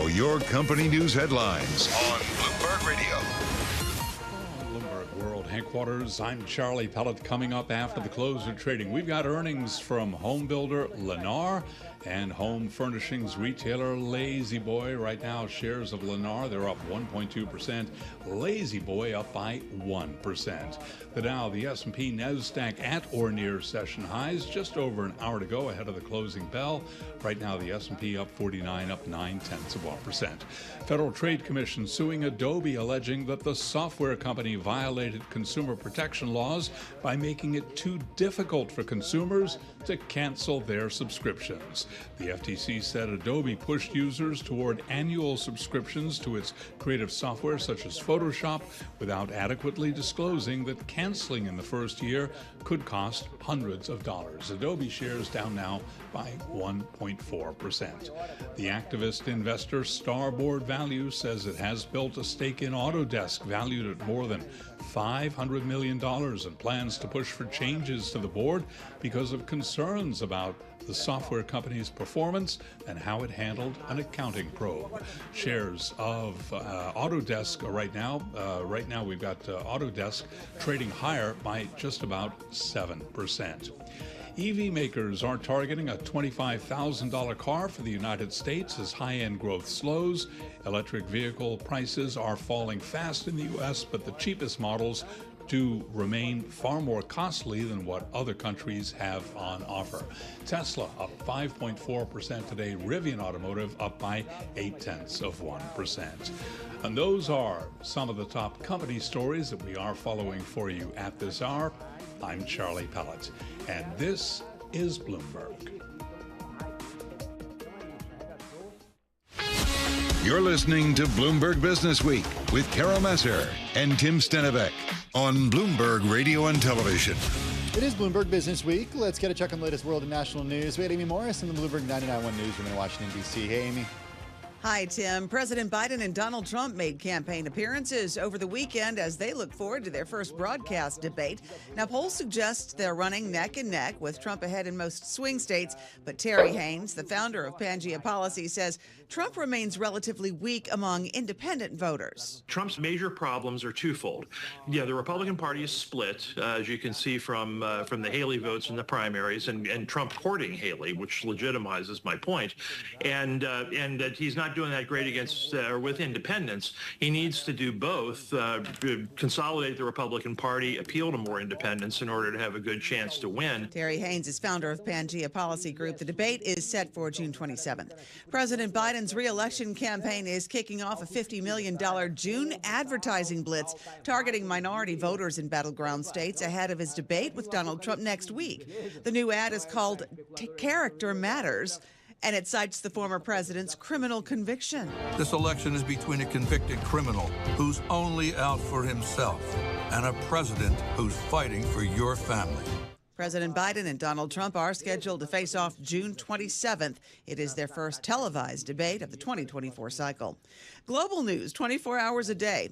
your company news headlines on Bloomberg Radio. Bloomberg World Headquarters. I'm Charlie Pellet. Coming up after the close of trading, we've got earnings from home builder Lennar and home furnishings retailer La-Z-Boy. Right now, shares of Lennar, they're up 1.2%. La-Z-Boy up by 1%. The Dow, the S&P, NASDAQ at or near session highs. Just over an hour to go ahead of the closing bell. Right now, the S&P up 49, up 0.9%. Federal Trade Commission suing Adobe, alleging that the software company violated consumer protection laws by making it too difficult for consumers to cancel their subscriptions. The FTC said Adobe pushed users toward annual subscriptions to its creative software such as Photoshop without adequately disclosing that canceling in the first year could cost hundreds of dollars. Adobe shares down now by 1.4%. The activist investor Starboard Value says it has built a stake in Autodesk valued at more than $500 million and plans to push for changes to the board because of concerns about the software company's performance and how it handled an accounting probe. Shares of Autodesk right now we've got Autodesk trading higher by just about 7%. EV makers are targeting a $25,000 car for the United States as high-end growth slows. Electric vehicle prices are falling fast in the U.S., but the cheapest models do remain far more costly than what other countries have on offer. Tesla up 5.4% today. Rivian Automotive up by 0.8%. And those are some of the top company stories that we are following for you at this hour. I'm Charlie Pellet, and this is Bloomberg. You're listening to Bloomberg Business Week with Carol Messer and Tim Stenevec on Bloomberg Radio and Television. It is Bloomberg Business Week. Let's get a check on the latest world and national news. We had Amy Morris in the Bloomberg 99.1 Newsroom in Washington, D.C. Hey, Amy. Hi, Tim. President Biden and Donald Trump made campaign appearances over the weekend as they look forward to their first broadcast debate. Now, polls suggest they're running neck and neck with Trump ahead in most swing states. But Terry Haynes, the founder of Pangea Policy, says Trump remains relatively weak among independent voters. Trump's major problems are twofold. Yeah, the Republican Party is split, as you can see from the Haley votes in the primaries, and Trump courting Haley, which legitimizes my point, and that he's not doing that great against or with independents. He needs to do both, consolidate the Republican Party, appeal to more independents in order to have a good chance to win. Terry Haynes is founder of Pangea Policy Group. The debate is set for June 27th. President Biden's re-election campaign is kicking off a $50 million June advertising blitz targeting minority voters in battleground states ahead of his debate with Donald Trump next week. The new ad is called Character Matters, and it cites the former president's criminal conviction. This election is between a convicted criminal who's only out for himself and a president who's fighting for your family. President Biden and Donald Trump are scheduled to face off June 27th. It is their first televised debate of the 2024 cycle. Global news 24 hours a day.